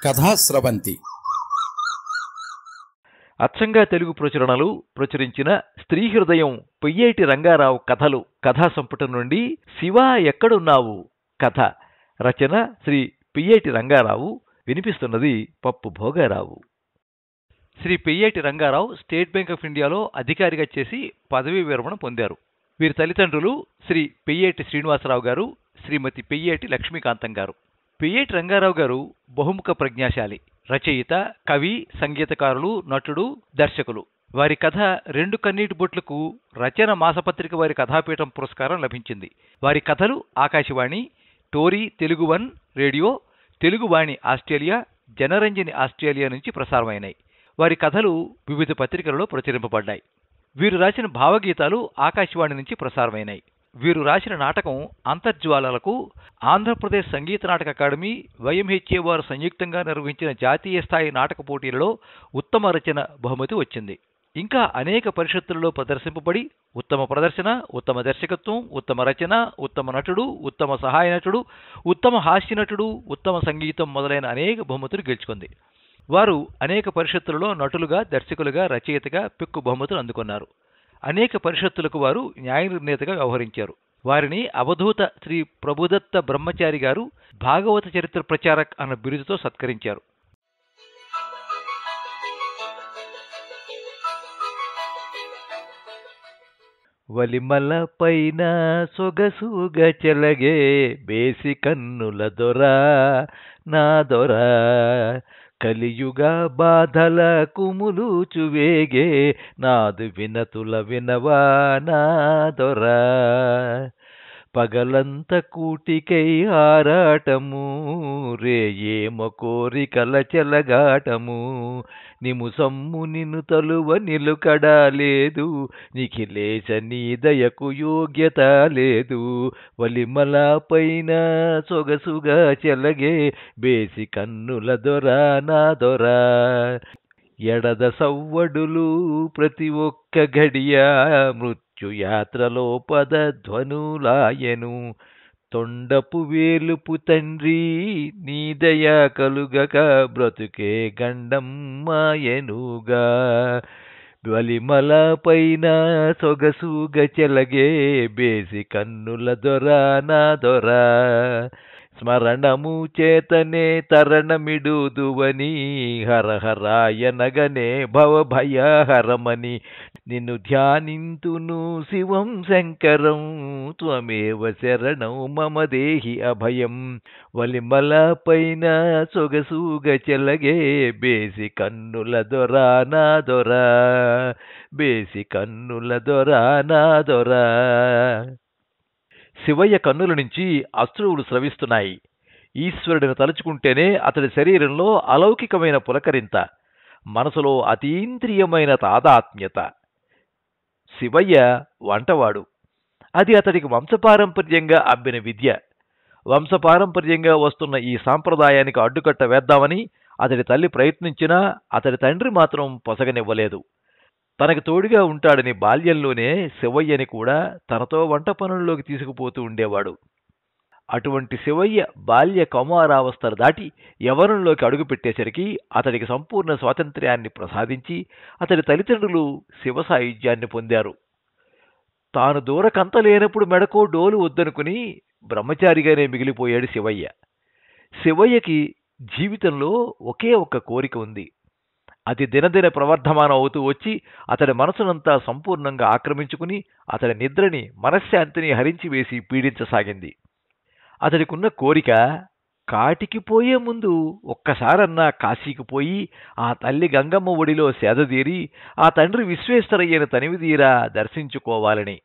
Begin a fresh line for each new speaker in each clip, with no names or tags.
కథాస్రవంతి
అచ్చంగా తెలుగు ప్రచురణలు ప్రచురించిన స్త్రీ హృదయం పెయ్యేటి రంగారావు కథలు కథా సంపుటం నుండి శివ ఎక్కడున్నావు కథ. రచన శ్రీ పెయ్యేటి రంగారావు. వినిపిస్తున్నది Pappu Bhogarao. Shri Peyyeti Rangarao state bank of ఇండియాలో అధికారిగా చేసి పదవీ విరమణ పొందారు. వీరి తల్లిదండ్రులు శ్రీ పెయ్యేటి శ్రీనివాసరావు గారు, శ్రీమతి పెయ్యేటి లక్ష్మీకాంతం గారు. పెయ్యేటి రంగారావు గారు బహుముఖ ప్రజ్ఞాశాలి, రచయిత, కవి, సంగీతకారులు, నటుడు, దర్శకులు. వారి కథ రెండు కన్నీటి బొట్లకు రచన మాసపత్రిక వారి కథాపీఠం పురస్కారం లభించింది. వారి కథలు Akashvani, TORi Telugu one radio, Teluguvani Australia, Janaranjani Australia నుంచి ప్రసారమైనాయి. వారి కథలు వివిధ పత్రికలలో ప్రచురింపబడ్డాయి. వీరు రాసిన భావగీతాలు ఆకాశవాణి నుంచి ప్రసారమైనాయి. వీరు రాసిన నాటకం అంతర్జ్వాలలకు ఆంధ్రప్రదేశ్ సంగీత నాటక అకాడమీ, వైఎంహెచ్ఏ వారు సంయుక్తంగా నిర్వహించిన జాతీయ స్థాయి నాటక పోటీలలో ఉత్తమ రచన బహుమతి వచ్చింది. ఇంకా అనేక పరిషత్తులలో ప్రదర్శింపబడి ఉత్తమ ప్రదర్శన, ఉత్తమ దర్శకత్వం, ఉత్తమ రచన, ఉత్తమ నటుడు, ఉత్తమ సహాయ నటుడు, ఉత్తమ హాస్య నటుడు, ఉత్తమ సంగీతం మొదలైన అనేక బహుమతులు గెలుచుకుంది. వారు అనేక పరిషత్తులలో నటులుగా, దర్శకులుగా, రచయితగా పెక్కు బహుమతులు అందుకున్నారు. అనేక పరిషత్తులకు వారు న్యాయ నిర్ణేతగా వ్యవహరించారు. వారిని అవధూత శ్రీ ప్రభుదత్త బ్రహ్మచారి గారు భాగవత చరిత్ర ప్రచారక్ అన్న బిరుదుతో సత్కరించారు. వలిమల పైన సొగసుగ చెలగే బేసి కన్నుల దొర నా దొర, కలియుగ బాధల కుములు చువేగే నాదు వినతుల వినవా నా దొర. పగలంత కూటికై ఆరాటము, రేయేమ కోరికల చెలగాటము, నిముసమ్ము నిన్ను తలువ నిలుకడా లేదు, నిఖిలేశ నీ దయకు యోగ్యత లేదు. వలిమల పైన సొగసుగా చెలగే బేసి కన్నుల దొర నా దొర. ఎడద సవ్వడులు ప్రతి ఒక్క ఘడియ మృత్యుయాత్రలో పదధ్వనులాయను, తొండపు వేలుపు తండ్రి నీ దయ కలుగక బ్రతుకే గండమ్మాయనుగా. వలిమల పైన సొగసుగ చెలగే బేసి కన్నుల దొర నా దొర. స్మరణము చేతనే తరణమిడుదువని హరహరాయనగనే భవభయహరమని, నిన్ను ధ్యానింతును శివం శంకరం త్వమేవ శరణం మమ దేహి అభయం. వలిమల పైన సొగసుగ చెలగే బేసి కన్నుల దొర నా దొర, బేసి కన్నుల దొర నా దొర. శివయ్య కన్నుల నుంచి అశ్రువులు స్రవిస్తున్నాయి. ఈశ్వరుడిని తలుచుకుంటేనే అతడి శరీరంలో అలౌకికమైన పులకరింత, మనసులో అతీంద్రియమైన తాదాత్మ్యత. శివయ్య వంటవాడు. అది అతడికి వంశపారంపర్యంగా అబ్బిన విద్య. వంశపారంపర్యంగా వస్తున్న ఈ సాంప్రదాయానికి అడ్డుకట్ట వేద్దామని అతడి తల్లి ప్రయత్నించినా అతడి తండ్రి మాత్రం పొసగనివ్వలేదు. తనకు తోడుగా ఉంటాడని బాల్యంలోనే శివయ్యని కూడా తనతో వంట పనుల్లోకి తీసుకుపోతూ ఉండేవాడు. అటువంటి శివయ్య బాల్య కౌమారావస్థలు దాటి యవ్వనంలోకి అడుగుపెట్టేసరికి అతడికి సంపూర్ణ స్వాతంత్ర్యాన్ని ప్రసాదించి అతడి తల్లిదండ్రులు శివ సాయుధ్యాన్ని పొందారు. తాను దూరకంత లేనప్పుడు మెడకో డోలు వద్దనుకుని బ్రహ్మచారిగానే మిగిలిపోయాడు శివయ్య. శివయ్యకి జీవితంలో ఒకే ఒక్క కోరిక ఉంది. అది దినదిన ప్రవర్ధమానం అవుతూ వచ్చి అతడి మనసునంతా సంపూర్ణంగా ఆక్రమించుకుని అతడి నిద్రని, మనశ్శాంతిని హరించి వేసి పీడించసాగింది. అతడికున్న కోరిక, కాటికి పోయే ముందు ఒక్కసారన్నా కాశీకి పోయి ఆ తల్లి గంగమ్మ ఒడిలో సేదదీరి ఆ తండ్రి విశ్వేశ్వరయ్యను తనివిదీరా దర్శించుకోవాలని.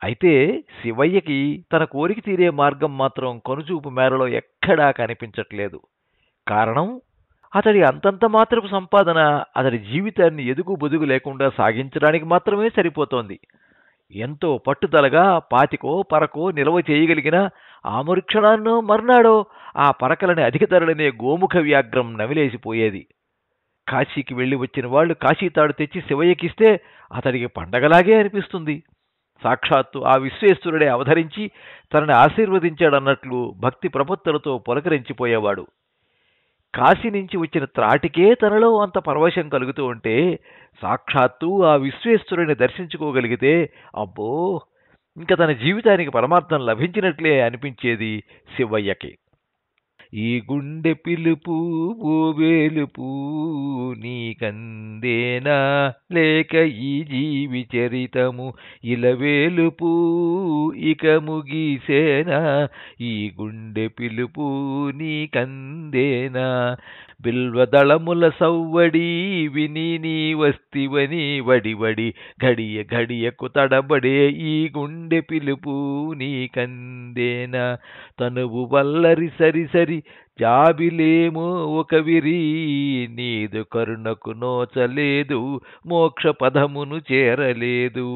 అయితే శివయ్యకి తన కోరిక తీరే మార్గం మాత్రం కనుచూపు మేరలో ఎక్కడా కనిపించట్లేదు. కారణం, అతడి అంతంత మాత్రపు సంపాదన అతడి జీవితాన్ని ఎదుగు బొదుగు లేకుండా సాగించడానికి మాత్రమే సరిపోతోంది. ఎంతో పట్టుదలగా పాతికో పరకో నిల్వ చేయగలిగిన ఆ మరుక్షణాన్నో మర్నాడో ఆ పరకలని అధిక ధరలనే గోముఖ వ్యాఘ్రం నవిలేసిపోయేది. కాశీకి వెళ్లి వచ్చిన వాళ్లు కాశీతాడు తెచ్చి శివయ్యకిస్తే అతడికి పండగలాగే అనిపిస్తుంది. సాక్షాత్తు ఆ విశ్వేశ్వరుడే అవతరించి తనని ఆశీర్వదించాడన్నట్లు భక్తి ప్రపత్తులతో పులకరించిపోయేవాడు. కాశీ నుంచి వచ్చిన త్రాటికే తనలో అంత పరవశం కలుగుతూ ఉంటే సాక్షాత్తు ఆ విశ్వేశ్వరుని దర్శించుకోగలిగితే అబ్బో, ఇంక తన జీవితానికి పరమార్థం లభించినట్లే అనిపించేది శివయ్యకి. ఈ గుండె పిలుపు ఓ వేలుపు నీకందేనా, లేక ఈ జీవి చరితము ఇలవేలుపు ఇక ముగిసేనా, ఈ గుండె పిలుపు నీకందేనా, బిల్వదళముల సవ్వడి విని నీ వస్తివని వడివడి ఘడియ ఘడియకు తడబడే ఈ గుండె పిలుపు నీకందేనా, తనువు వల్లరి సరి సరి జాబిలేమో ఒక విరి, నీదు కరుణకు నోచలేదు మోక్ష పదమును చేరలేదు,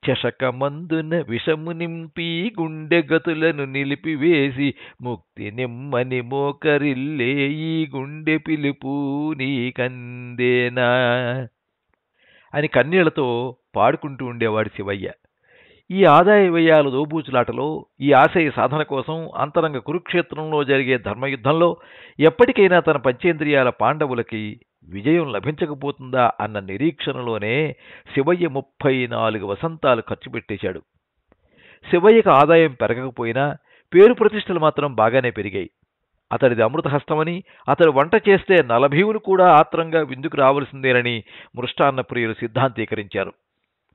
చషకమందున విషము నింపి గుండె గతులను నిలిపివేసి ముక్తి నిమ్మని మోకరిల్లే ఈ గుండె పిలుపు నీకందేనా అని కన్నీళ్లతో పాడుకుంటూ ఉండేవాడు శివయ్య. ఈ ఆదాయ వ్యయాల దోబూచులాటలో, ఈ ఆశయ సాధన కోసం అంతరంగ కురుక్షేత్రంలో జరిగే ధర్మయుద్ధంలో ఎప్పటికైనా తన పంచేంద్రియాల పాండవులకి విజయం లభించకపోతుందా అన్న నిరీక్షణలోనే శివయ్య 34 వసంతాలు ఖర్చు పెట్టేశాడు. శివయ్యకు ఆదాయం పెరగకపోయినా పేరు ప్రతిష్టలు మాత్రం బాగానే పెరిగాయి. అతడిది అమృతహస్తమని, అతడు వంట చేస్తే నలభీవులు కూడా ఆత్రంగా విందుకు రావలసిందేనని మృష్టాన్న ప్రియులు సిద్ధాంతీకరించారు.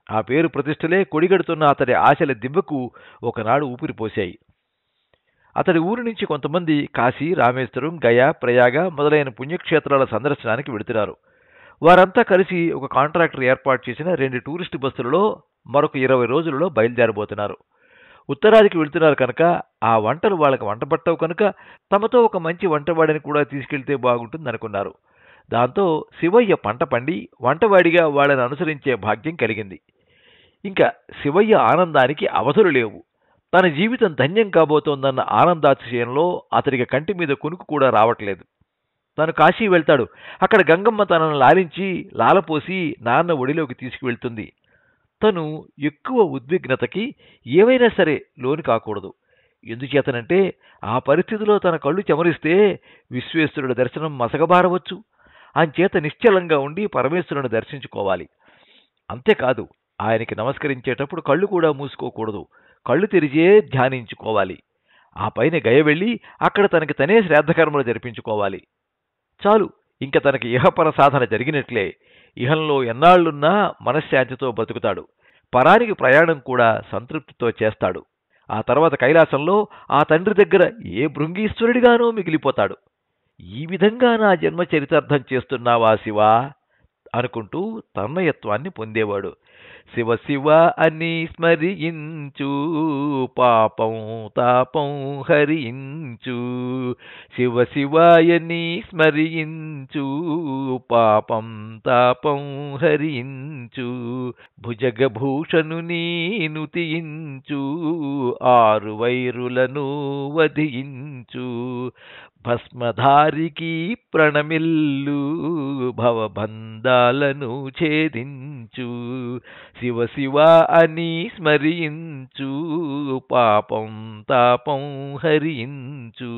ఆ పేరు ప్రతిష్టలే కొడిగడుతున్న అతడి ఆశల దివ్వకు ఒకనాడు ఊపిరిపోశాయి. అతడి ఊరి నుంచి కొంతమంది కాశీ, రామేశ్వరం, గయా, ప్రయాగ మొదలైన పుణ్యక్షేత్రాల సందర్శనానికి వెళుతున్నారు. వారంతా కలిసి ఒక కాంట్రాక్టర్ ఏర్పాటు చేసిన 2 టూరిస్టు బస్సులలో మరొక 20 రోజులలో బయలుదేరబోతున్నారు. ఉత్తరాదికి వెళుతున్నారు కనుక ఆ వంటలు వాళ్ళకి వంటపట్టవు కనుక తమతో ఒక మంచి వంటవాడిని కూడా తీసుకెళ్తే బాగుంటుందనుకున్నారు. దాంతో శివయ్య పంట పండి వంటవాడిగా వాళ్ళని అనుసరించే భాగ్యం కలిగింది. ఇంకా శివయ్య ఆనందానికి అవధులు లేవు. తన జీవితం ధన్యం కాబోతోందన్న ఆనందాతిశయంలో అతడికి కంటి మీద కునుకు కూడా రావట్లేదు. తను కాశీ వెళ్తాడు. అక్కడ గంగమ్మ తనను లాలించి లాలపోసి నాన్న ఒడిలోకి తీసుకువెళ్తుంది. తను ఎక్కువ ఉద్విగ్నతకి ఏవైనా సరే లోను కాకూడదు. ఎందుచేతనంటే ఆ పరిస్థితిలో తన కళ్ళు చెమరిస్తే విశ్వేశ్వరుడి దర్శనం మసకబారవచ్చు. అంచేత నిశ్చలంగా ఉండి పరమేశ్వరుని దర్శించుకోవాలి. అంతేకాదు, ఆయనకి నమస్కరించేటప్పుడు కళ్ళు కూడా మూసుకోకూడదు. కళ్ళు తెరిచే ధ్యానించుకోవాలి. ఆ పైన గయ వెళ్ళి అక్కడ తనకి తనే శ్రాద్ధకర్మలు జరిపించుకోవాలి. చాలు, ఇంక తనకి ఇహపర సాధన జరిగినట్లే. ఇహంలో ఎన్నాళ్లున్నా మనశ్శాంతితో బతుకుతాడు. పరానికి ప్రయాణం కూడా సంతృప్తితో చేస్తాడు. ఆ తర్వాత కైలాసంలో ఆ తండ్రి దగ్గర ఏ భృంగీశ్వరుడిగానో మిగిలిపోతాడు. ఈ విధంగా నా జన్మ చరితార్థం చేస్తున్నావా శివా అనుకుంటూ తన్మయత్వాన్ని పొందేవాడు. శివ శివ అని స్మరించు పాపం తాపం హరించు, శివ శివాయని స్మరించు పాపం తాపం హరించు, భుజగభూషణు నీను తీయించు 6 వైరులను వధించు, భస్మధారికి ప్రణమిల్లు భవబంధాలను ఛేదించు, శివ శివ అని స్మరించు పాపం తాపం హరించు.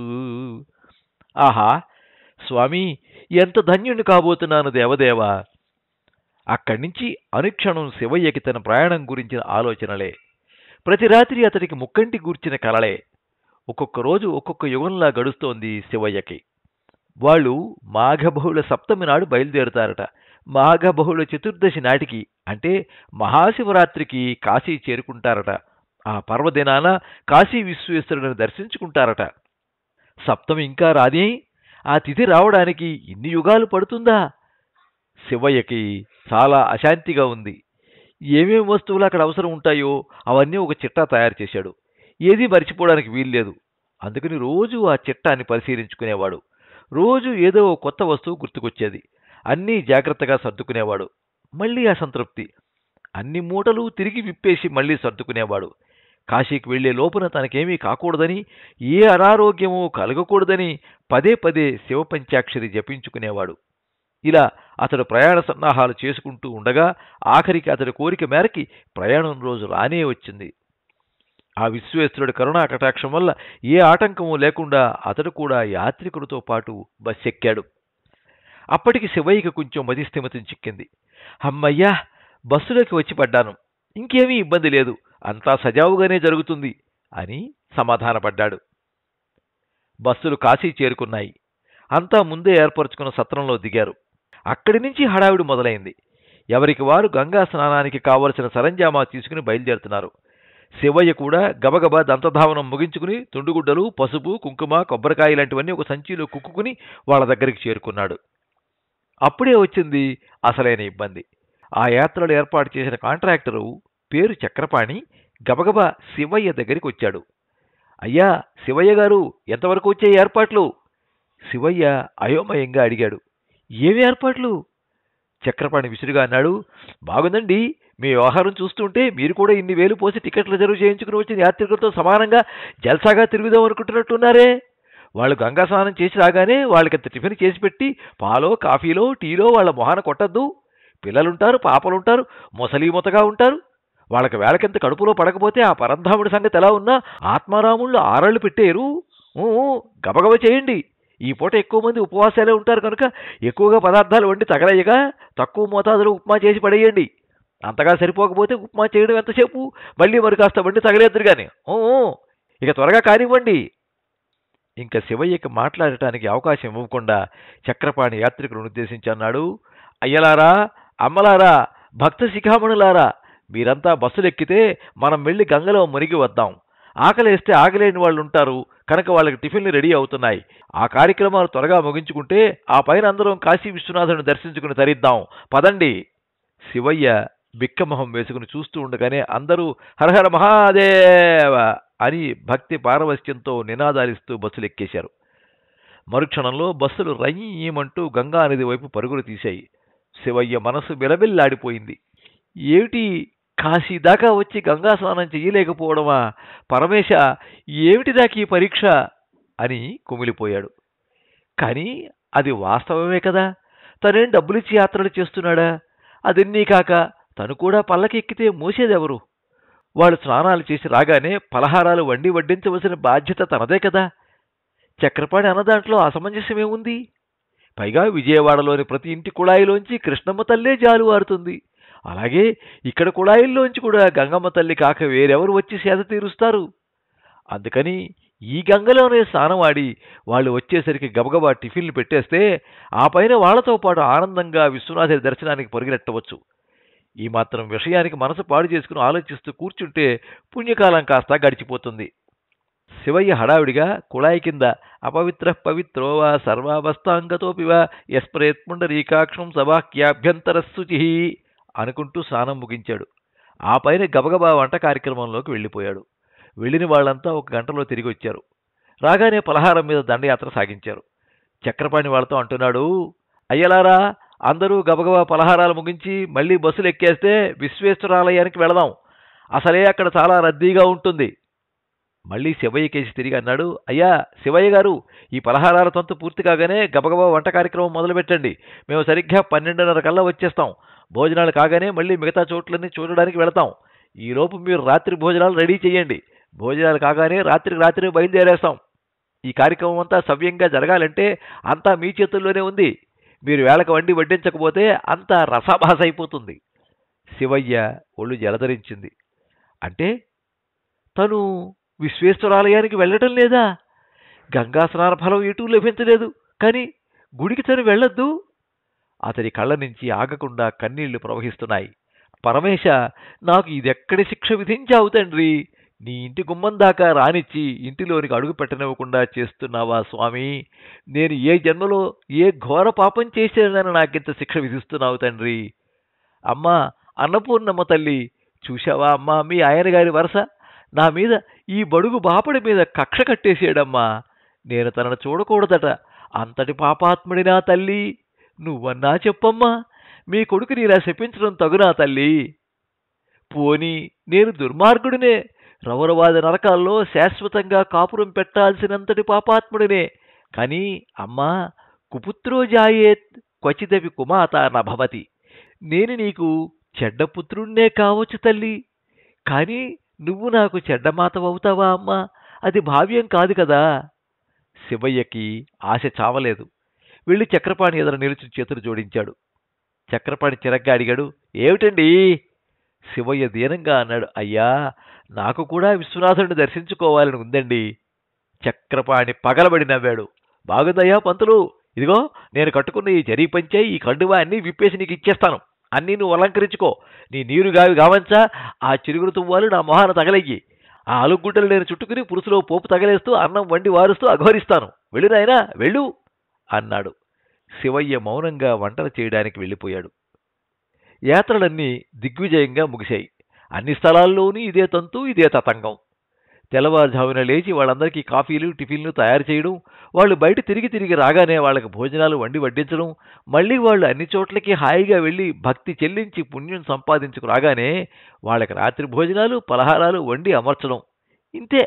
ఆహా స్వామి, ఎంత ధన్యుని కాబోతున్నాను దేవదేవా. అక్కడి నుంచి అనుక్షణం శివయ్యకి తన ప్రయాణం గురించిన ఆలోచనలే. ప్రతి రాత్రి అతడికి ముక్కంటి గూర్చిన కలలే. ఒక్కొక్క రోజు ఒక్కొక్క యుగంలా గడుస్తోంది శివయ్యకి. వాళ్ళు మాఘబహుళ సప్తమి నాడు బయలుదేరుతారట. మాఘబహుళ చతుర్దశి నాటికి అంటే మహాశివరాత్రికి కాశీ చేరుకుంటారట. ఆ పర్వదినాన కాశీ విశ్వేశ్వరుడిని దర్శించుకుంటారట. సప్తమి ఇంకా రాదే, ఆ తిథి రావడానికి ఇన్ని యుగాలు పడుతుందా? శివయ్యకి చాలా అశాంతిగా ఉంది. ఏమేం వస్తువులు అక్కడ అవసరం ఉంటాయో అవన్నీ ఒక చిట్టా తయారు చేశాడు. ఏదీ మర్చిపోవడానికి వీల్లేదు. అందుకని రోజు ఆ చిట్టాన్ని పరిశీలించుకునేవాడు. రోజు ఏదో కొత్త వస్తువు గుర్తుకొచ్చేది. అన్నీ జాగ్రత్తగా సర్దుకునేవాడు. మళ్ళీ అసంతృప్తి. అన్ని మూటలు తిరిగి విప్పేసి మళ్ళీ సర్దుకునేవాడు. కాశీకి వెళ్లే లోపున తనకేమీ కాకూడదని, ఏ అనారోగ్యమూ కలగకూడదని పదే పదే శివపంచాక్షరి జపించుకునేవాడు. ఇలా అతడు ప్రయాణ సన్నాహాలు చేసుకుంటూ ఉండగా ఆఖరికి అతడి కోరిక మేరకి ప్రయాణం రోజు రానే వచ్చింది. ఆ విశ్వేశ్వరుడి కరుణా కటాక్షం వల్ల ఏ ఆటంకము లేకుండా అతడు కూడా యాత్రికుడితో పాటు బస్ ఎక్కాడు. అప్పటికి శివయ్యకి కొంచెం మతిస్థిమితం చిక్కింది. అమ్మయ్యా, బస్సులోకి వచ్చి పడ్డాను, ఇంకేమీ ఇబ్బంది లేదు, అంతా సజావుగానే జరుగుతుంది అని సమాధానపడ్డాడు. బస్సులు కాశీ చేరుకున్నాయి. అంతా ముందే ఏర్పరచుకున్న సత్రంలో దిగారు. అక్కడి నుంచి హడావిడి మొదలైంది. ఎవరికి వారు గంగా స్నానానికి కావలసిన సరంజామా తీసుకుని బయలుదేరుతున్నారు. శివయ్య కూడా గబగబా దంతధావనం ముగించుకుని తుండుగుడ్డలు, పసుపు, కుంకుమ, కొబ్బరికాయ లాంటివన్నీ ఒక సంచిలో కుక్కుని వాళ్ళ దగ్గరికి చేరుకున్నాడు. అప్పుడే వచ్చింది అసలైన ఇబ్బంది. ఆ యాత్రలు ఏర్పాటు చేసిన కాంట్రాక్టరు పేరు చక్రపాణి గబగబా శివయ్య దగ్గరికి వచ్చాడు. అయ్యా శివయ్య గారు, ఎంతవరకు వచ్చాయి ఏర్పాట్లు? శివయ్య అయోమయంగా అడిగాడు. ఏమి ఏర్పాట్లు? చక్రపాణి విసురుగా అన్నాడు. బాగుందండి, మీ వ్యవహారం చూస్తుంటే మీరు కూడా ఇన్ని వేలు పోసి టికెట్లు రిజర్వ్ చేయించుకుని వచ్చిన యాత్రికులతో సమానంగా జల్సాగా తిరుగుదాం అనుకుంటున్నట్టున్నారే. వాళ్ళు గంగా స్నానం చేసి రాగానే వాళ్ళకింత టిఫిన్ చేసి పెట్టి పాలో, కాఫీలో, టీలో వాళ్ళ మొహాన కొట్టద్దు. పిల్లలుంటారు, పాపలుంటారు, మొసలీమొతగా ఉంటారు. వాళ్ళకి వేళకింత కడుపులో పడకపోతే ఆ పరంధాముడి సంగతి ఎలా ఉన్నా ఆత్మారాముళ్ళు ఆరళ్ళు పెట్టేరు. గబగబ చేయండి. ఈ పూట ఎక్కువ మంది ఉపవాసాలే ఉంటారు కనుక ఎక్కువగా పదార్థాలు వండి తగలయ్యగా తక్కువ మోతాదులో ఉప్మా చేసి పడేయండి. అంతగా సరిపోకపోతే ఉప్మా చేయడం ఎంతసేపు, మళ్ళీ మరి కాస్త వండి తగలేద్దరు కానీ. ఇక త్వరగా కానివ్వండి. ఇంకా శివయ్యకి మాట్లాడటానికి అవకాశం ఇవ్వకుండా చక్రపాణి యాత్రికులను ఉద్దేశించి అన్నాడు. అయ్యలారా, అమ్మలారా, భక్త శిఖామణులారా, మీరంతా బస్సులెక్కితే మనం వెళ్ళి గంగలో మునిగి వద్దాం. ఆకలేస్తే ఆగలేని వాళ్ళు ఉంటారు కనుక వాళ్ళకి టిఫిన్లు రెడీ అవుతున్నాయి. ఆ కార్యక్రమాలు త్వరగా ముగించుకుంటే ఆ పైన అందరం కాశీ విశ్వనాథుని దర్శించుకుని తరిద్దాం, పదండి. శివయ్య బిక్కమొహం వేసుకుని చూస్తూ ఉండగానే అందరూ హరహర మహాదేవ అని భక్తి పారవశ్యంతో నినాదాలిస్తూ బస్సులు ఎక్కేశారు. మరుక్షణంలో బస్సులు రయ్యమంటూ గంగానది వైపు పరుగులు తీశాయి. శివయ్య మనసు బిలబిల్లాడిపోయింది. ఏమిటి, కాశీ దాకా వచ్చి గంగా స్నానం చెయ్యలేకపోవడమా? పరమేశ, ఏమిటిదాకా ఈ పరీక్ష అని కుమిలిపోయాడు. కానీ అది వాస్తవమే కదా. తనేం డబ్బులిచ్చి యాత్రలు చేస్తున్నాడా? అదన్నీ కాక తను కూడా పల్లకి ఎక్కితే మోసేదెవరు? వాళ్ళు స్నానాలు చేసి రాగానే పలహారాలు వండి వడ్డించవలసిన బాధ్యత తనదే కదా. చక్రపాణి అన్నదాంట్లో అసమంజసమేముంది? పైగా విజయవాడలోని ప్రతి ఇంటి కుళాయిలోంచి కృష్ణమ్మ తల్లే జాలువారుతుంది. అలాగే ఇక్కడ కుళాయిల్లోంచి కూడా గంగమ్మ తల్లి కాక వేరెవరు వచ్చి సేద తీరుస్తారు? అందుకని ఈ గంగలోనే స్నానమాడి వాళ్ళు వచ్చేసరికి గబగబా టిఫిన్లు పెట్టేస్తే ఆ పైన వాళ్లతో పాటు ఆనందంగా విశ్వనాథుడి దర్శనానికి పొరిగినట్టవచ్చు. ఈ మాత్రం విషయానికి మనసు పాడు చేసుకుని ఆలోచిస్తూ కూర్చుంటే పుణ్యకాలం కాస్త గడిచిపోతుంది. శివయ్య హడావిడిగా కుళాయి కింద అపవిత్ర పవిత్రోవా సర్వావస్థాంగతోపివా యస్ప్రేత్పుండరీకాక్షం సభాఖ్యాభ్యంతరశుచి అనుకుంటూ స్నానం ముగించాడు. ఆ పైన గబగబా వంట కార్యక్రమంలోకి వెళ్ళిపోయాడు. వెళ్ళిన వాళ్లంతా ఒక గంటలో తిరిగి వచ్చారు. రాగానే పలహారం మీద దండయాత్ర సాగించారు. చక్రపాణి వాళ్ళతో అంటున్నాడు. అయ్యలారా, అందరూ గబగబా పలహారాలు ముగించి మళ్లీ బస్సులు ఎక్కేస్తే విశ్వేశ్వరాలయానికి వెళదాం. అసలే అక్కడ చాలా రద్దీగా ఉంటుంది. మళ్లీ శివయ్య కేసి తిరిగి అన్నాడు. అయ్యా శివయ్య గారు, ఈ పలహారాల తంతు పూర్తి కాగానే గబగబా వంట కార్యక్రమం మొదలుపెట్టండి. మేము సరిగ్గా 12:30 కల్లా వచ్చేస్తాం. భోజనాలు కాగానే మళ్లీ మిగతా చోట్లన్నీ చూడడానికి వెళతాం. ఈలోపు మీరు రాత్రి భోజనాలు రెడీ చేయండి. భోజనాలు కాగానే రాత్రి బయలుదేరేస్తాం. ఈ కార్యక్రమం అంతా సవ్యంగా జరగాలంటే అంతా మీ చేతుల్లోనే ఉంది. మీరు వేళకు వండి వడ్డించకపోతే అంతా రసాభాస అయిపోతుంది. శివయ్య ఒళ్ళు జలధరించింది. అంటే తను విశ్వేశ్వరాలయానికి వెళ్ళటం లేదా? గంగా స్నాన ఫలం ఎటూ లభించలేదు, కానీ గుడికి తను వెళ్ళొద్దు? అతని కళ్ళ నుంచి ఆగకుండా కన్నీళ్లు ప్రవహిస్తున్నాయి. పరమేశ, నాకు ఇదెక్కడి శిక్ష విధించావు తండ్రి? నీ ఇంటి గుమ్మం దాకా రానిచ్చి ఇంటిలోనికి అడుగు పెట్టనివ్వకుండా చేస్తున్నావా స్వామి? నేను ఏ జన్మలో ఏ ఘోర పాపం చేశానని నాకింత శిక్ష విధిస్తున్నావు తండ్రి? అమ్మా అన్నపూర్ణమ్మ తల్లి, చూశావా అమ్మా మీ ఆయన గారి వరస? నా మీద, ఈ బడుగు బాపడి మీద కక్ష కట్టేసాడమ్మా. నేను తనను చూడకూడదట. అంతటి పాపాత్ముడినా తల్లి? నువ్వన్నా చెప్పమ్మా, మీ కొడుకుని ఇలా శపించడం తగునా తల్లి? పోనీ నేను దుర్మార్గుడినే, రౌరవాద నరకాల్లో శాశ్వతంగా కాపురం పెట్టాల్సినంతటి పాపాత్ముడినే. కానీ అమ్మా, కుపుత్రో జాయేత్ క్వచిదపి కుమాత నభవతి. నేను నీకు చెడ్డపుత్రుణ్ణే కావచ్చు తల్లి, కానీ నువ్వు నాకు చెడ్డమాతవవుతావా అమ్మా? అది భావ్యం కాదు కదా. శివయ్యకి ఆశ చావలేదు. వెళ్ళి చక్రపాణి ఎదుర నిలుచుని చేతులు జోడించాడు. చక్రపాణి చిరగ్గా అడిగాడు, ఏమిటండి? శివయ్య దీనంగా అన్నాడు, అయ్యా, నాకు కూడా విశ్వనాథుడిని దర్శించుకోవాలని ఉందండి. చక్రపాణి పగలబడి నవ్వాడు. బాగుందయ్యా పంతులు, ఇదిగో నేను కట్టుకున్న ఈ జరీ పంచే, ఈ కండువా అన్నీ విప్పేసి నీకు ఇచ్చేస్తాను. అన్నీ నువ్వు అలంకరించుకో. నీ నీరు గావంచా ఆ చిరుగురు తువ్వాలు నా మొహాన తగలయ్యి. ఆ అలుగుడ్డలు నేను చుట్టుకుని పురుసులో పోపు తగలేస్తూ అన్నం వండి వారుస్తూ అఘోరిస్తాను. వెళ్ళు నాయనా, వెళ్ళు అన్నాడు. శివయ్య మౌనంగా వంటలు చేయడానికి వెళ్ళిపోయాడు. యాత్రలన్నీ దిగ్విజయంగా ముగిశాయి. అన్ని స్థలాల్లోనూ ఇదే తంతు, ఇదే తతంగం. తెల్లవారుజామున లేచి వాళ్ళందరికీ కాఫీలు టిఫిన్లు తయారు చేయడం, వాళ్ళు బయట తిరిగి రాగానే వాళ్ళకి భోజనాలు వండి వడ్డించడం, మళ్ళీ వాళ్ళు అన్ని చోట్లకి హాయిగా వెళ్ళి భక్తి చెల్లించి పుణ్యం సంపాదించుకు రాగానే వాళ్ళకి రాత్రి భోజనాలు పలహారాలు వండి అమర్చడం. ఇంతే.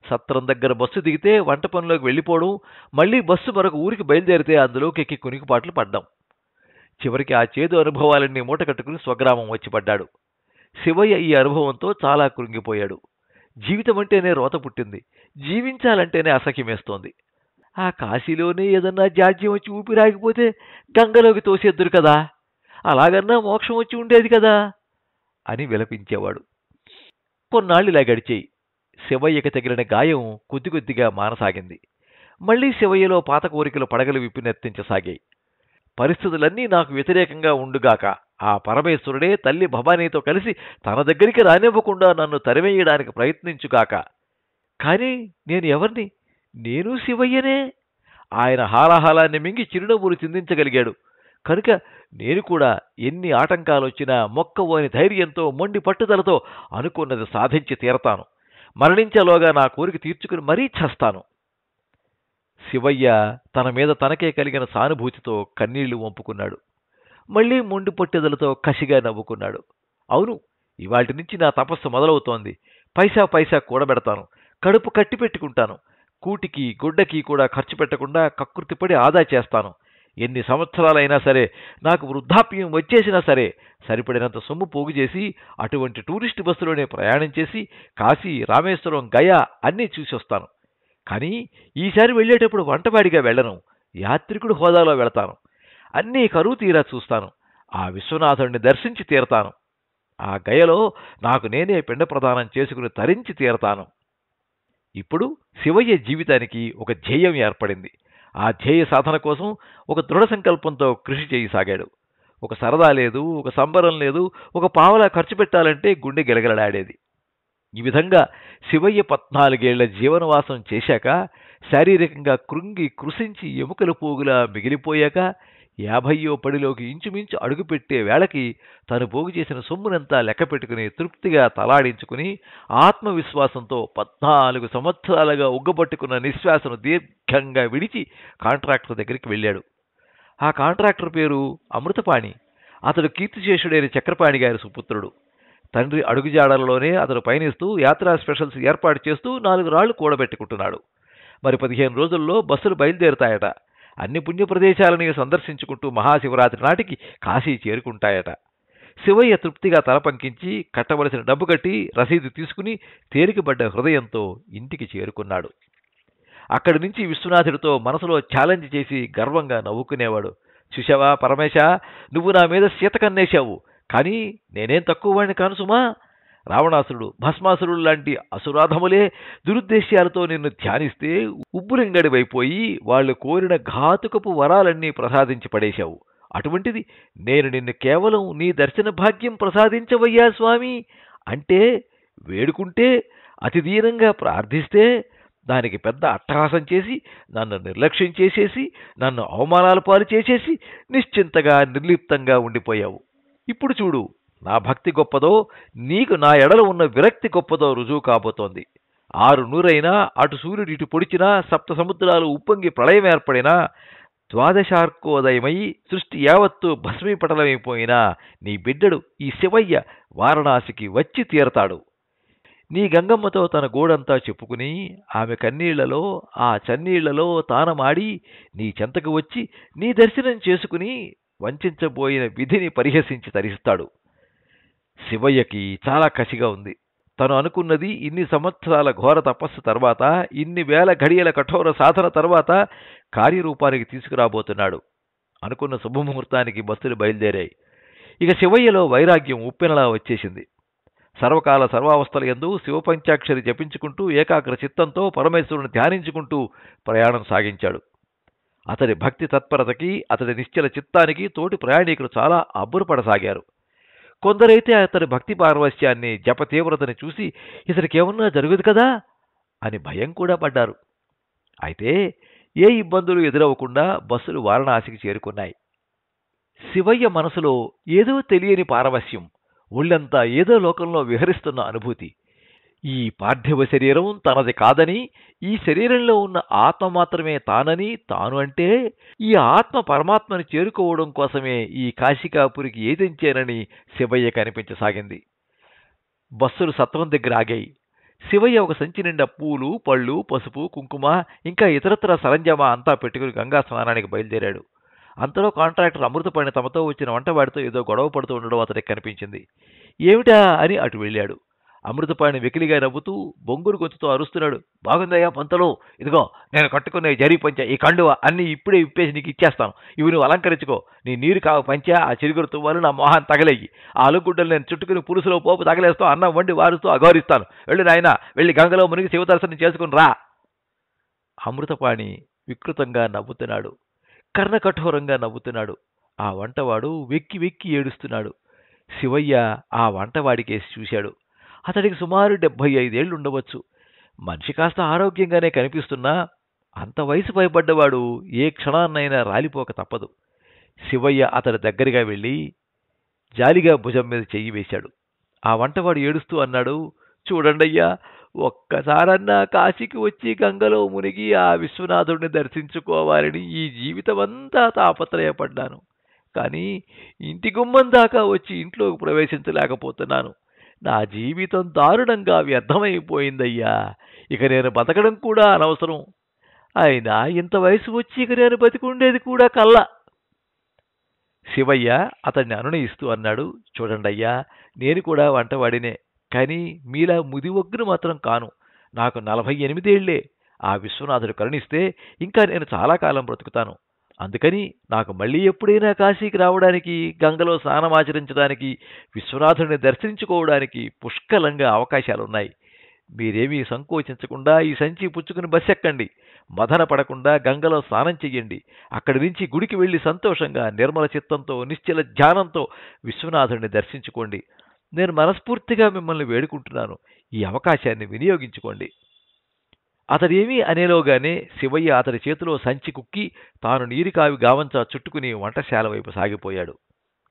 సత్రం దగ్గర బస్సు దిగితే వంట పనిలోకి వెళ్ళిపోవడం, మళ్ళీ బస్సు మరొక ఊరికి బయలుదేరితే అందులోకి ఎక్కి కునికిపాట్లు పడ్డాం. చివరికి ఆ చేదు అనుభవాలన్నీ మూట కట్టుకుని స్వగ్రామం వచ్చి పడ్డాడు. శివయ్య ఈ అనుభవంతో చాలా కృంగిపోయాడు. జీవితం అంటేనే రోత పుట్టింది, జీవించాలంటేనే అసఖ్యమేస్తోంది. ఆ కాశీలోనే ఏదన్నా జాడ్యం వచ్చి ఊపిరాగిపోతే గంగలోకి తోసేద్దురు కదా, అలాగన్నా మోక్షం వచ్చి ఉండేది కదా అని విలపించేవాడు. కొన్నాళ్ళు ఇలా గడిచేయి. శివయ్యకి తగిలిన గాయం కొద్దిగా మానసాగింది. మళ్లీ శివయ్యలో పాత కోరికలు పడగలు విప్పినెత్తించసాగాయి. పరిస్థితులన్నీ నాకు వ్యతిరేకంగా ఉండుగాక ఆ పరమేశ్వరుడే తల్లి భవానీతో కలిసి తన దగ్గరికి రానివ్వకుండా నన్ను తరివేయడానికి ప్రయత్నించుగాక. కాని నేను ఎవరిని? నేను శివయ్యనే. ఆయన హాలాహలాన్ని మింగి చిరునవ్వులు చిందించగలిగాడు కనుక నేను కూడా ఎన్ని ఆటంకాలొచ్చినా మొక్కవోని ధైర్యంతో మొండి పట్టుదలతో అనుకున్నది సాధించి తీరతాను. మరణించేలోగా నా కోరిక తీర్చుకుని మరీ చస్తాను. శివయ్య తన మీద తనకే కలిగిన సానుభూతితో కన్నీళ్లు వంపుకున్నాడు. మళ్లీ మొండి పట్టుదలతో కసిగా నవ్వుకున్నాడు. అవును, ఇవాటి నుంచి నా తపస్సు మొదలవుతోంది. పైసా కూడబెడతాను, కడుపు కట్టి పెట్టుకుంటాను. కూటికి గుడ్డకి కూడా ఖర్చు పెట్టకుండా కకృతిపడి ఆదా చేస్తాను. ఎన్ని సంవత్సరాలైనా సరే, నాకు వృద్ధాప్యం వచ్చేసినా సరే, సరిపడినంత సొమ్ము పోగు చేసి అటువంటి టూరిస్టు బస్సులోనే ప్రయాణం చేసి కాశీ, రామేశ్వరం, గయా అన్నీ చూసొస్తాను. కానీ ఈసారి వెళ్ళేటప్పుడు వంటవాడిగా వెళ్ళను, యాత్రికుడు హోదాలో వెళతాను. అన్నీ కరువు తీరా చూస్తాను. ఆ విశ్వనాథుడిని దర్శించి తీరతాను. ఆ గయలో నాకు నేనే పిండ ప్రదానం చేసుకుని తరించి తీరతాను. ఇప్పుడు శివయ్య జీవితానికి ఒక ధ్యేయం ఏర్పడింది. ఆ ధ్యేయ సాధన కోసం ఒక దృఢ సంకల్పంతో కృషి చేయసాగాడు. ఒక సరదా లేదు, ఒక సంబరం లేదు, ఒక పావలా ఖర్చు పెట్టాలంటే గుండె గిలగిలలాడేది. ఈ విధంగా శివయ్య 14 ఏళ్ల జీవనవాసం చేశాక, శారీరకంగా కృంగి కృశించి ఎముకల పోగులా మిగిలిపోయాక, 50వ పడిలోకి ఇంచుమించు అడుగుపెట్టే వేళకి తను పోగు చేసిన సొమ్మునంతా లెక్కపెట్టుకుని తృప్తిగా తలాడించుకుని ఆత్మవిశ్వాసంతో 14 సంవత్సరాలుగా ఉగ్గబట్టుకున్న నిశ్వాసను దీర్ఘంగా విడిచి కాంట్రాక్టర్ దగ్గరికి వెళ్ళాడు. ఆ కాంట్రాక్టర్ పేరు అమృతపాణి. అతడు కీర్తిశేషుడైన చక్రపాణి గారి సుపుత్రుడు. తండ్రి అడుగుజాడలలోనే అతడు పయనిస్తూ యాత్రా స్పెషల్స్ ఏర్పాటు చేస్తూ 4 రాళ్లు కూడబెట్టుకుంటున్నాడు. మరి 15 రోజుల్లో బస్సులు బయలుదేరుతాయట. అన్ని పుణ్యప్రదేశాలని సందర్శించుకుంటూ మహాశివరాత్రి నాటికి కాశీ చేరుకుంటాయట. శివయ్య తృప్తిగా తలపంకించి కట్టవలసిన డబ్బు కట్టి రసీదు తీసుకుని తేలికబడ్డ హృదయంతో ఇంటికి చేరుకున్నాడు. అక్కడి నుంచి విశ్వనాథుడితో మనసులో ఛాలెంజ్ చేసి గర్వంగా నవ్వుకునేవాడు. చూశావా పరమేశ, నువ్వు నా మీద సీతకన్నేశావు, కానీ నేనేం తక్కువ వాడిని కాను సుమా. రావణాసురుడు, భస్మాసురుడు లాంటి అసురాధములే దురుద్దేశ్యాలతో నిన్ను ధ్యానిస్తే ఉబ్బులింగడివైపోయి వాళ్ళు కోరిన ఘాతుకపు వరాలన్నీ ప్రసాదించి పడేశావు. అటువంటిది నేను నిన్ను కేవలం నీ దర్శన భాగ్యం ప్రసాదించవయ్యా స్వామి అంటే, వేడుకుంటే, అతి దీనంగా ప్రార్థిస్తే దానికి పెద్ద అట్టహాసం చేసి నన్ను నిర్లక్ష్యం చేసేసి నన్ను అవమానాల పాలు చేసేసి నిశ్చింతగా నిర్లిప్తంగా ఉండిపోయావు. ఇప్పుడు చూడు, నా భక్తి గొప్పదో, నీకు నా ఎడల ఉన్న విరక్తి గొప్పదో రుజువు కాబోతోంది. 6 నూరైనా, అటు సూర్యుడు ఇటు పొడిచినా, 7 సముద్రాలు ఉప్పొంగి ప్రళయం ఏర్పడినా, ద్వాదశార్కోదయమై సృష్టి యావత్తు భస్మీపటలమైపోయినా నీ బిడ్డడు ఈ శివయ్య వారణాసికి వచ్చి తీరతాడు. నీ గంగమ్మతో తన గోడంతా చెప్పుకుని ఆమె కన్నీళ్లలో ఆ చన్నీళ్లలో తానమాడి నీ చెంతకు వచ్చి నీ దర్శనం చేసుకుని వంచబోయిన విధిని పరిహసించి తరిస్తాడు. శివయ్యకి చాలా కసిగా ఉంది. తను అనుకున్నది ఇన్ని సంవత్సరాల ఘోర తపస్సు తర్వాత, ఇన్ని వేల ఘడియల కఠోర సాధన తర్వాత కార్యరూపానికి తీసుకురాబోతున్నాడు. అనుకున్న శుభముహూర్తానికి బస్సులు బయలుదేరాయి. ఇక శివయ్యలో వైరాగ్యం ఉప్పెనలా వచ్చేసింది. సర్వకాల సర్వావస్థల యందు శివపంచాక్షరి జపించుకుంటూ ఏకాగ్ర చిత్తంతో పరమేశ్వరుని ధ్యానించుకుంటూ ప్రయాణం సాగించాడు. అతడి భక్తి తత్పరతకి, అతడి నిశ్చల చిత్తానికి తోటి ప్రయాణికులు చాలా అబ్బురపడసాగారు. కొందరైతే అతడి భక్తి పారవశ్యాన్ని, జప తీవ్రతని చూసి ఇతడికేమన్నా జరుగుదు కదా అని భయం కూడా పడ్డారు. అయితే ఏ ఇబ్బందులు ఎదురవ్వకుండా బస్సులు వారణాసికి చేరుకున్నాయి. శివయ్య మనసులో ఏదో తెలియని పారవశ్యం, ఒళ్ళంతా ఏదో లోకంలో విహరిస్తున్న అనుభూతి. ఈ పార్థివ శరీరం తనది కాదని, ఈ శరీరంలో ఉన్న ఆత్మ మాత్రమే తానని, తాను అంటే ఈ ఆత్మ పరమాత్మని చేరుకోవడం కోసమే ఈ కాశికాపురికి ఏదించేనని శివయ్య కనిపించసాగింది. బస్సులు సత్రం దగ్గర ఆగాయి. శివయ్య ఒక సంచి నిండా పూలు, పళ్ళు, పసుపు, కుంకుమ, ఇంకా ఇతరత్ర సరంజామా అంతా పెట్టుకుని గంగా స్నానానికి బయలుదేరాడు. అంతలో కాంట్రాక్టర్ అమృతపాణి తమతో వచ్చిన వంటవాడితో ఏదో గొడవ పడుతూ ఉండడం అతనికి కనిపించింది. ఏమిటా అని అటు వెళ్ళాడు. అమృతపాణి వెకిలిగా నవ్వుతూ బొంగురు గొంతుతో అరుస్తున్నాడు. బాగుందయ్యా పంతలు, ఇదిగో నేను కట్టుకునే జరీ పంచ, ఈ కండువ అన్నీ ఇప్పుడే ఇప్పేసి నీకు ఇచ్చేస్తాను. ఇవి నువ్వు అలంకరించుకో. నీ నీరు కావు పంచ, ఆ చిరుగురు తువ్వాలు నా మొహాన్ని తగలేయి. ఆ అలుగుడ్డలు నేను చుట్టుకుని పులుసులో పోపు తగలేస్తూ అన్నం వండి వారుస్తూ అగౌరిస్తాను. వెళ్ళి నాయన, వెళ్ళి గంగలో మునిగి శివదర్శనం చేసుకుని రా. అమృతపాణి వికృతంగా నవ్వుతున్నాడు. కర్ణకఠోరంగా నవ్వుతున్నాడు. ఆ వంటవాడు వెక్కి వెక్కి ఏడుస్తున్నాడు. శివయ్య ఆ వంటవాడికేసి చూశాడు. అతడికి సుమారు 75 ఏళ్లుండవచ్చు. మనిషి కాస్త ఆరోగ్యంగానే కనిపిస్తున్నా అంత వయసు పైబడ్డవాడు ఏ క్షణాన్నైనా రాలిపోక తప్పదు. శివయ్య అతడి దగ్గరగా వెళ్ళి జాలిగా భుజం మీద చెయ్యి వేశాడు. ఆ వంటవాడు ఏడుస్తూ అన్నాడు, చూడండయ్యా, ఒక్కసారన్నా కాశీకి వచ్చి గంగలో మునిగి ఆ విశ్వనాథుడిని దర్శించుకోవాలని ఈ జీవితమంతా తాపత్రయపడ్డాను. కానీ ఇంటి గుమ్మం దాకా వచ్చి ఇంట్లోకి ప్రవేశించలేకపోతున్నాను. నా జీవితం దారుణంగా వ్యర్థమైపోయిందయ్యా. ఇక నేను బతకడం కూడా అనవసరం. అయినా ఇంత వయసు వచ్చి ఇక నేను బతికుండేది కూడా కల్లా. శివయ్య అతన్ని అనునయిస్తూ అన్నాడు, చూడండయ్యా, నేను కూడా వంటవాడినే. కానీ మీలా ముదివగ్గును మాత్రం కాను. నాకు 48 ఏళ్లే. ఆ విశ్వనాథుడు కరుణిస్తే ఇంకా నేను చాలా కాలం బ్రతుకుతాను. అందుకని నాకు మళ్ళీ ఎప్పుడైనా కాశీకి రావడానికి, గంగలో స్నానమాచరించడానికి, విశ్వనాథుడిని దర్శించుకోవడానికి పుష్కలంగా అవకాశాలున్నాయి. మీరేమీ సంకోచించకుండా ఈ సంచి పుచ్చుకుని బస్సెక్కండి. మదన పడకుండా గంగలో స్నానం చెయ్యండి. అక్కడి నుంచి గుడికి వెళ్లి సంతోషంగా నిర్మల చిత్తంతో, నిశ్చల ధ్యానంతో విశ్వనాథుడిని దర్శించుకోండి. నేను మనస్ఫూర్తిగా మిమ్మల్ని వేడుకుంటున్నాను. ఈ అవకాశాన్ని వినియోగించుకోండి. అతడేమీ అనేలోగానే శివయ్య అతడి చేతిలో సంచి కుక్కి తాను నీరికావి గావంచా చుట్టుకుని వంటశాల వైపు సాగిపోయాడు.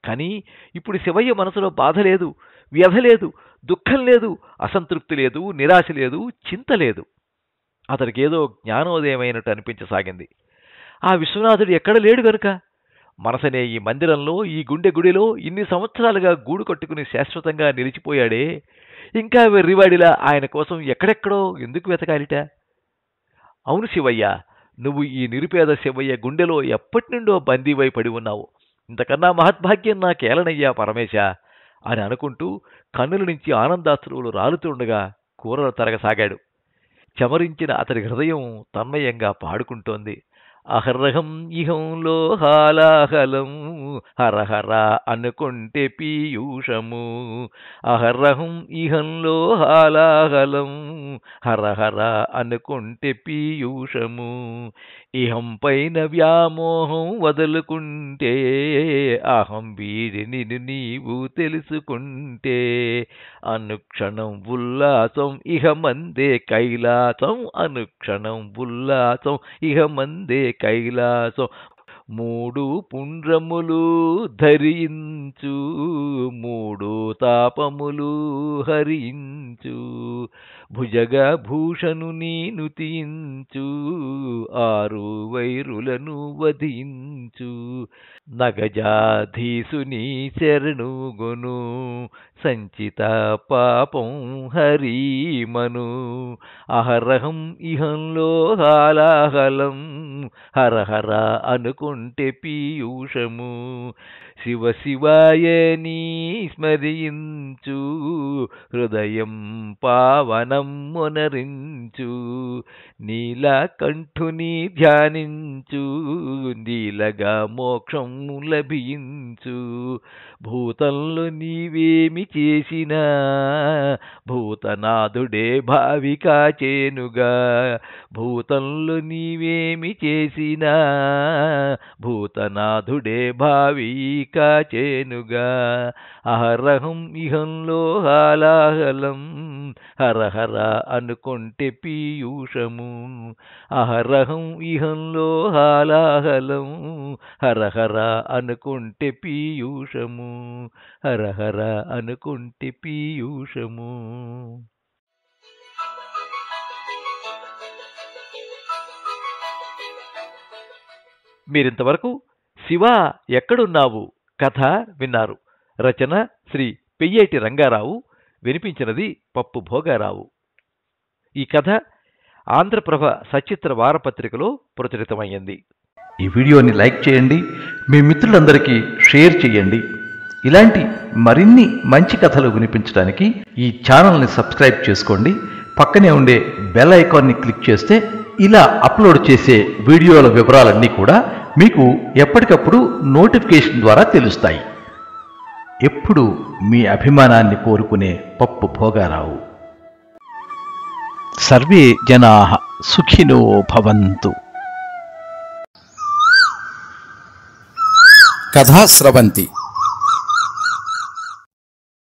కానీ ఇప్పుడు శివయ్య మనసులో బాధ లేదు, వ్యధ లేదు, దుఃఖం లేదు, అసంతృప్తి లేదు, నిరాశ లేదు, చింత లేదు. అతడికేదో జ్ఞానోదయమైనట్టు అనిపించసాగింది. ఆ విశ్వనాథుడు ఎక్కడ లేడు గనుక మనసనే ఈ మందిరంలో, ఈ గుండె గుడిలో ఇన్ని సంవత్సరాలుగా గూడు కట్టుకుని శాశ్వతంగా నిలిచిపోయాడే, ఇంకా వెర్రివాడిలా ఆయన కోసం ఎక్కడెక్కడో ఎందుకు వెతకాలిట? అవును శివయ్య, నువ్వు ఈ నిరుపేద శివయ్య గుండెలో ఎప్పటినుండో బందీవై పడి ఉన్నావు. ఇంతకన్నా మహద్భాగ్యం నాకేలనయ్యా పరమేశ అని అనుకుంటూ కన్నుల నుంచి ఆనందాశ్రువులు రాలుతుండగా కూరలు తరగసాగాడు. చమరించిన అతడి హృదయం తన్మయంగా పాడుకుంటోంది. అహర్రహం ఇహంలో హాలాహలం హరహర అనుకుంటే పీయూషము. అహర్రహం ఇహంలో హాలాహలం హరహర అనుకుంటే పీయూషము. ఇహం పైన వ్యామోహం వదులుకుంటే అహం వీడిని నీవు తెలుసుకుంటే. అనుక్షణం ఉల్లాసం ఇహమందే కైలాసం. అనుక్షణం ఉల్లాసం ఇహమందే కైలాసం. మూడు పుండ్రములు ధరించు, మూడు తాపములు హరించు. భుజగ భూషణు నీను తీయించు, ఆరు వైరులను వధించు. నగజాధీసుని శరణుగొను, సంచిత పాపం హరిమను. అహరహం ఇహంలో హాలాహలం హర హర అనుకుంటే పీయూషము. శివ శివాయని స్మరించు హృదయం పావనం మునరించు. నీలకంఠుని ధ్యానించు నీలగా మోక్షం లభించు. భూతంలో నీవేమి చేసినా భూతనాథుడే భావికా చేనుగా. భూతంలో నీవేమి చేసినా భూతనాథుడే భావికా చేనుగా. అహరహం ఇహంలో హాలాహలం హర హర అనుకుంటే పీయూషము. అహరహం ఇహంలో హాలాహలం హర హర అనుకుంటే పీయూషము. హర హర అనుకుంటే పీయూషము. మీరింతవరకు శివ ఎక్కడున్నావు కథ విన్నారు. రచన శ్రీ పెయ్యేటి రంగారావు. వినిపించినది పప్పు భోగారావు. ఈ కథ ఆంధ్రప్రభ సచిత్ర వారపత్రికలో ప్రచురితమైంది.
ఈ వీడియోని లైక్ చేయండి, మీ మిత్రులందరికీ షేర్ చేయండి. ఇలాంటి మరిన్ని మంచి కథలు వినిపించడానికి ఈ ఛానల్ని సబ్స్క్రైబ్ చేసుకోండి. పక్కనే ఉండే బెల్ ఐకాన్ని క్లిక్ చేస్తే ఇలా అప్లోడ్ చేసే వీడియోల వివరాలన్నీ కూడా మీకు ఎప్పటికప్పుడు నోటిఫికేషన్ ద్వారా తెలుస్తాయి. ఎప్పుడు మీ అభిమానాన్ని కోరుకునే పప్పు భోగారావు. సర్వే జనాః సుఖినో భవంతు.
కథా స్రవంతి.